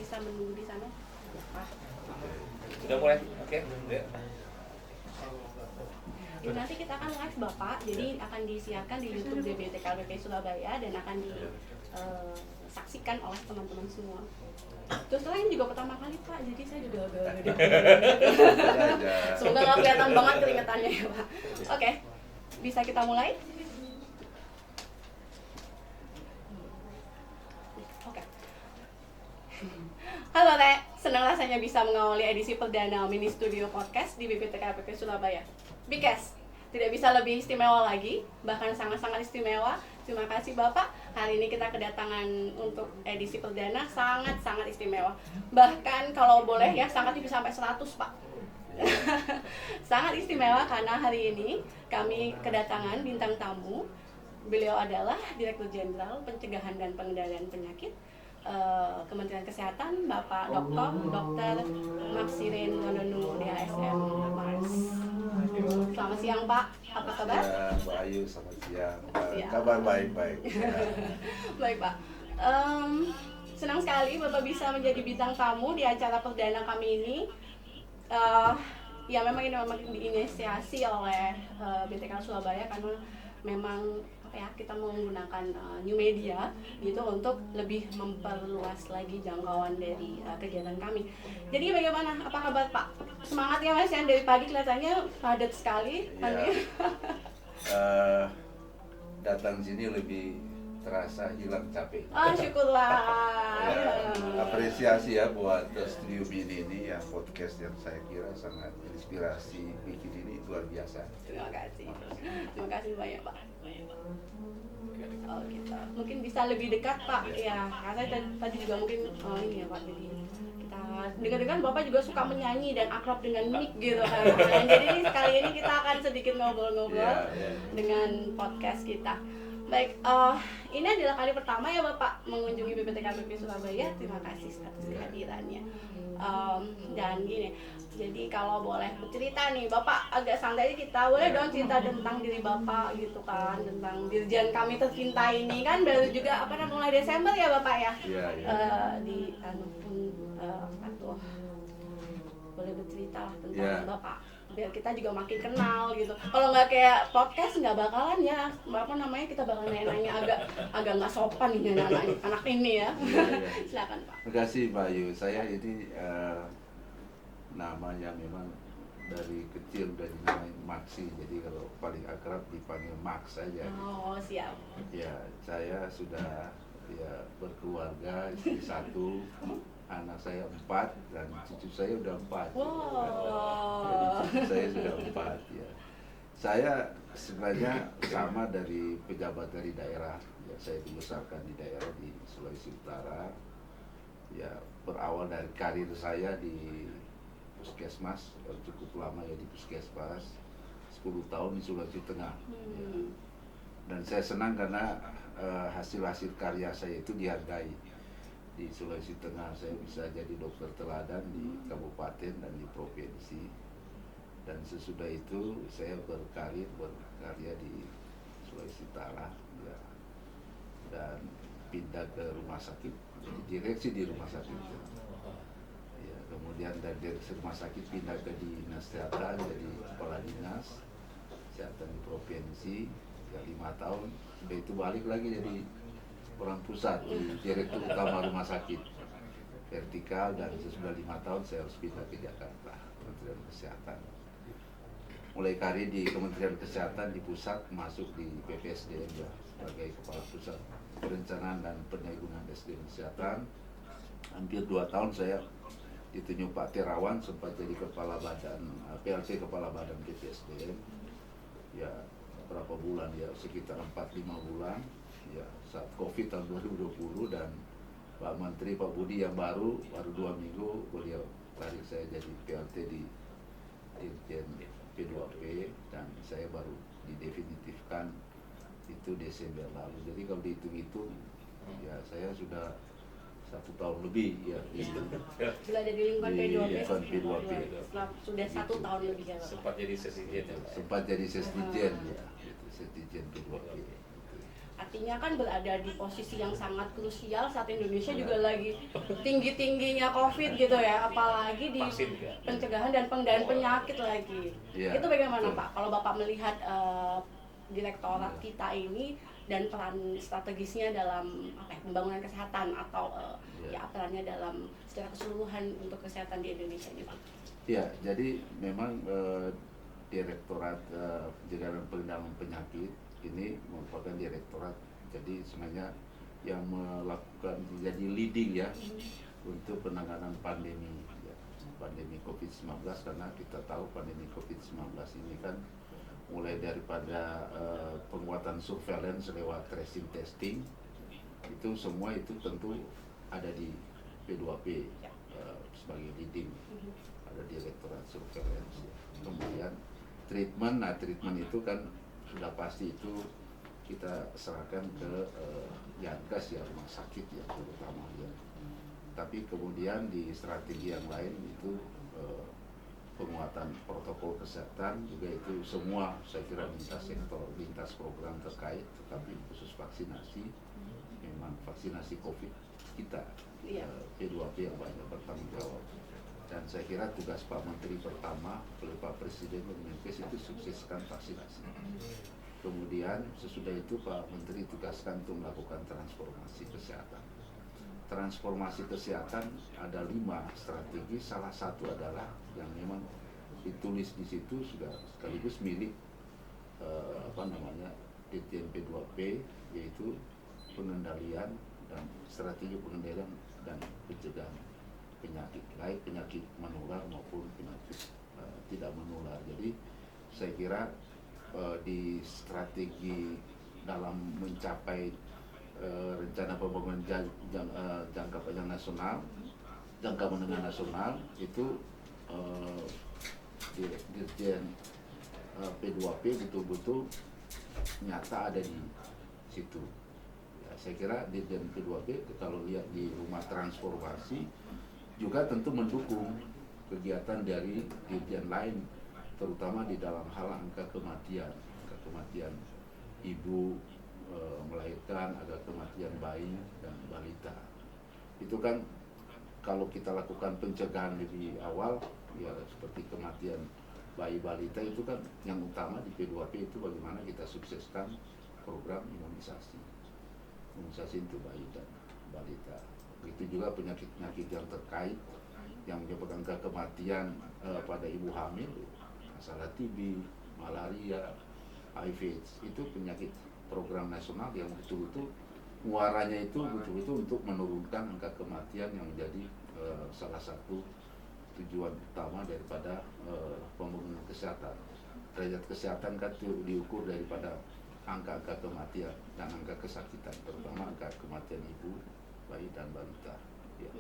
bisa menunggu di sana. Sudah mulai? Oke. Ya. Ya, nanti kita akan live Bapak, jadi akan disiarkan di YouTube DBTKLPP Surabaya dan akan disaksikan oleh teman-teman semua. Terus setelah ini juga pertama kali Pak, jadi saya juga agak semoga nggak kelihatan banget keringetannya ya Pak. Oke, bisa kita mulai? Oke. Halo Teh, senang rasanya bisa mengawali edisi perdana Mini Studio Podcast di BPTKLPP Surabaya. Bikes, tidak bisa lebih istimewa lagi, bahkan sangat-sangat istimewa. Terima kasih Bapak, hari ini kita kedatangan untuk edisi perdana sangat-sangat istimewa. Bahkan kalau boleh ya, sangat bisa sampai 100 Pak. Sangat istimewa karena hari ini kami kedatangan bintang tamu. Beliau adalah Direktur Jenderal Pencegahan dan Pengendalian Penyakit Kementerian Kesehatan, Bapak Dr. Maksirin Wandonu DHSM Mars. Selamat siang Pak, apa kabar? Ya, Mbak Ayu, selamat siang. Kabar baik-baik. Baik Pak, senang sekali Bapak bisa menjadi bintang tamu di acara perdana kami ini. Ya memang ini diinisiasi oleh BTK Surabaya karena memang kita mau menggunakan new media gitu untuk lebih memperluas lagi jangkauan dari kegiatan kami. Jadi bagaimana? Apa kabar Pak? Semangatnya Mas yang dari pagi kelihatannya padat sekali. Ya, datang sini lebih terasa hilang capek. Syukurlah. Ya, apresiasi ya buat Studio Mini ini yang podcast yang saya kira sangat inspirasi bikin ini luar biasa. Terima kasih banyak Pak. Oh gitu. Mungkin bisa lebih dekat Pak. Ya, karena tadi juga mungkin ini ya Pak. Jadi kita dengar-dengar Bapak juga suka menyanyi dan akrab dengan mic gitu kan. Jadi kali ini kita akan sedikit ngobrol-ngobrol dengan podcast kita. Baik, ini adalah kali pertama ya Bapak mengunjungi BPTKLPP Surabaya. Terima kasih atas kehadirannya. Dan gini, jadi kalau boleh bercerita nih, Bapak agak santai kita, boleh dong cerita tentang diri Bapak gitu kan, tentang dirjen kami tercinta ini kan baru juga mulai Desember ya Bapak ya. Di boleh bercerita lah tentang Bapak biar kita juga makin kenal gitu. Kalau nggak kayak podcast nggak bakalan ya kita bakal nanya-nanya agak nggak sopan nih anak ini ya. Silakan Pak. Terima kasih Mbak Ayu. Saya ini namanya memang dari kecil dari namanya Maksi, jadi kalau paling akrab dipanggil Max saja. Oh siap. Ya, saya sudah berkeluarga, istri 1, anak saya 4 dan cucu saya udah 4. Jadi cucu saya sudah 4 ya. Saya sebenarnya sama dari pejabat dari daerah. Ya, saya dibesarkan di daerah di Sulawesi Utara. Ya, berawal dari karir saya di Puskesmas, cukup lama ya di Puskesmas, 10 tahun di Sulawesi Tengah. Ya. Dan saya senang karena hasil-hasil karya saya itu dihargai. Di Sulawesi Tengah saya bisa jadi dokter teladan di kabupaten dan di provinsi. Dan sesudah itu saya berkarya di Sulawesi Utara ya. Dan pindah ke rumah sakit, jadi direksi di rumah sakit ya. Kemudian dari direksi rumah sakit pindah ke dinas kesehatan, jadi kepala dinas kesehatan di provinsi ya 5 tahun. Sudah itu balik lagi jadi orang pusat di direktur utama rumah sakit vertikal, dan sesudah 5 tahun saya harus pindah ke Jakarta, Kementerian Kesehatan. Mulai karir di Kementerian Kesehatan di pusat, masuk di PPSDM ya, sebagai Kepala Pusat Perencanaan dan Penyaluran SDM Kesehatan. Hampir 2 tahun saya ditunjuk Pak Terawan sempat jadi Kepala Badan PLT Kepala Badan PPSDM. Ya berapa bulan ya, sekitar 4-5 bulan ya, saat COVID tahun 2020, dan Pak Menteri Pak Budi yang baru 2 minggu beliau tarik saya jadi PLT di Dirjen P2P, dan saya baru didefinitifkan itu Desember lalu. Jadi kalau dihitung-hitung ya saya sudah 1 tahun lebih ya. Sudah ada di lingkungan P2P. Sudah 1 tahun lebih ya Bapak. Sempat jadi sesdijen ya. Sempat jadi sesdijen ya, Sesdijen P2P. artinya kan berada di posisi yang sangat krusial saat Indonesia juga lagi tinggi-tingginya COVID gitu ya, apalagi di Vaksin juga. pencegahan dan pengendalian penyakit lagi. Iya, Itu bagaimana betul. Pak? Kalau Bapak melihat direktorat kita ini dan peran strategisnya dalam apa ya, pembangunan kesehatan atau ya perannya dalam secara keseluruhan untuk kesehatan di Indonesia ini Pak? Ya, jadi memang Direktorat Pencegahan dan Pengendalian Penyakit ini merupakan direktorat, jadi sebenarnya yang melakukan jadi leading ya untuk penanganan pandemi ya, pandemi COVID-19, karena kita tahu pandemi COVID-19 ini kan mulai daripada penguatan surveillance lewat tracing testing, itu semua itu tentu ada di P2P sebagai leading, ada direktorat surveillance. Kemudian treatment itu kan sudah pasti itu kita serahkan ke Yankes ya, rumah sakit ya terutama ya. Tapi kemudian di strategi yang lain itu penguatan protokol kesehatan juga itu semua saya kira lintas sektor, lintas program terkait, tetapi khusus vaksinasi memang vaksinasi COVID kita P2P yang banyak bertanggung jawab. Dan saya kira tugas Pak Menteri pertama oleh Pak Presiden dan Menkes itu sukseskan vaksinasi. Kemudian sesudah itu Pak Menteri tugaskan untuk melakukan transformasi kesehatan. Transformasi kesehatan ada 5 strategi, salah satu adalah yang memang ditulis di situ sudah sekaligus milik Dirjen P2P, yaitu pengendalian dan strategi pengendalian dan pencegahan penyakit, baik penyakit menular maupun penyakit tidak menular. Jadi saya kira di strategi dalam mencapai rencana pembangunan jangka panjang nasional, jangka menengah nasional itu Dirjen P2P betul-betul nyata ada di situ. Ya, saya kira Dirjen P2P kalau lihat di rumah transformasi juga tentu mendukung kegiatan dari dirjen lain, terutama di dalam hal angka kematian ibu melahirkan, angka kematian bayi dan balita. Itu kan kalau kita lakukan pencegahan lebih awal, ya seperti kematian bayi balita itu kan yang utama di P2P itu bagaimana kita sukseskan program imunisasi untuk bayi dan balita. Begitu juga penyakit-penyakit yang terkait yang menyebabkan angka kematian pada ibu hamil, masalah TB, malaria, HIV/AIDS, itu penyakit program nasional yang betul-betul muaranya itu betul-betul untuk menurunkan angka kematian yang menjadi salah satu tujuan utama daripada pembangunan kesehatan. Derajat kesehatan kan diukur daripada angka-angka kematian dan angka kesakitan, terutama angka kematian ibu, bayi dan balita. Ya.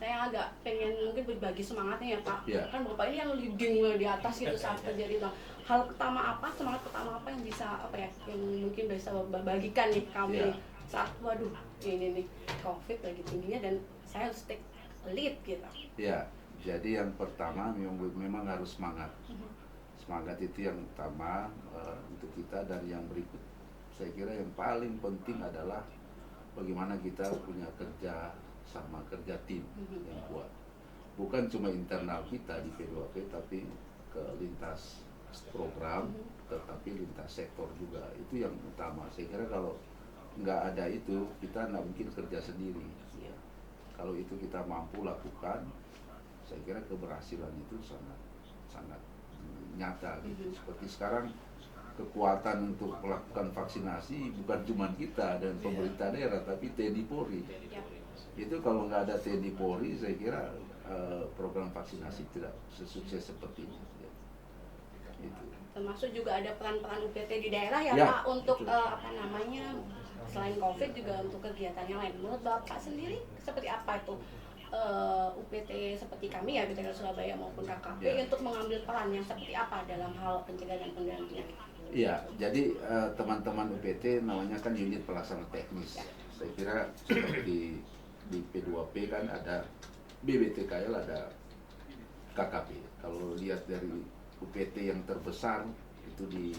Saya agak pengen mungkin berbagi semangatnya ya Pak. Ya. Kan Bapak ini yang leading di atas gitu saat terjadi Bang. Hal pertama apa, semangat pertama apa yang bisa yang mungkin bisa bagikan nih kami saat waduh ini nih COVID lagi tingginya dan saya harus take lead gitu. Ya, jadi yang pertama memang harus semangat. Semangat itu yang utama untuk kita, dan yang berikut saya kira yang paling penting adalah bagaimana kita punya kerja sama, kerja tim yang kuat. Bukan cuma internal kita di P2P, tapi ke lintas program, tetapi lintas sektor juga. Itu yang utama. Saya kira kalau nggak ada itu, kita nggak mungkin kerja sendiri. Ya. Kalau itu kita mampu lakukan, saya kira keberhasilan itu sangat nyata gitu. Seperti sekarang kekuatan untuk melakukan vaksinasi bukan cuma kita dan pemerintah daerah, tapi TNI Polri. Itu kalau nggak ada TNI Polri, saya kira program vaksinasi tidak sesukses seperti ini. Ya. Itu. Termasuk juga ada peran-peran UPT di daerah ya Pak untuk selain COVID juga untuk kegiatan yang lain. Menurut Bapak sendiri seperti apa itu UPT seperti kami ya, UPT Surabaya maupun KKP untuk mengambil peran yang seperti apa dalam hal pencegahan dan pengendalian penyakit? Iya, jadi teman-teman UPT namanya kan unit pelaksana teknis. Saya kira seperti di P2P kan ada BBTKL, ada KKP. Kalau lihat dari UPT yang terbesar itu di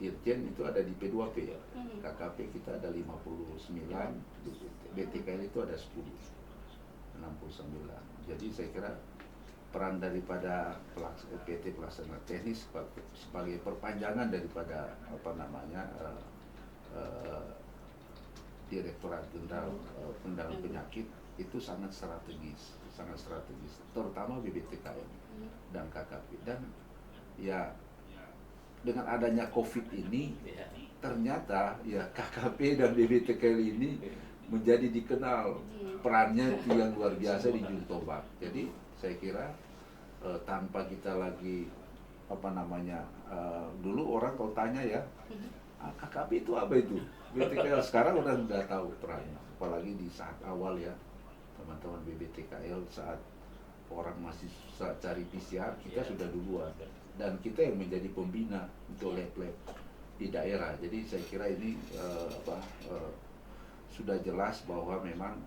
Dirjen itu ada di P2P ya. Hmm. KKP kita ada 59, BTKL itu ada 10, 69. Jadi saya kira peran daripada PT Pelaksana Teknis sebagai perpanjangan daripada Direktorat Jenderal Pengendalian Penyakit itu sangat strategis, terutama BBTKM dan KKP. Dan ya dengan adanya COVID ini ternyata ya KKP dan BBTKL ini menjadi dikenal perannya itu yang luar biasa di Ujung Tombak. Jadi saya kira tanpa kita lagi dulu orang kalau tanya ya, KKP itu apa itu? BBTKL sekarang udah tahu perannya, apalagi di saat awal ya teman-teman BBTKL saat orang masih susah cari PCR, kita sudah duluan dan kita yang menjadi pembina untuk lab-lab di daerah. Jadi saya kira ini sudah jelas bahwa memang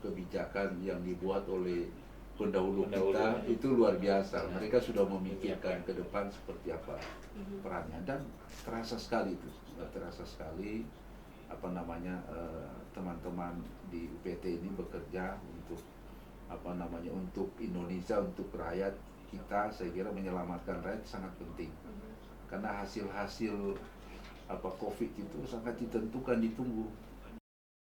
kebijakan yang dibuat oleh pendahulu kita itu luar biasa. Mereka sudah memikirkan ke depan seperti apa perannya, dan terasa sekali teman-teman di UPT ini bekerja untuk Indonesia, untuk rakyat kita. Saya kira menyelamatkan rakyat sangat penting, karena hasil COVID itu sangat ditunggu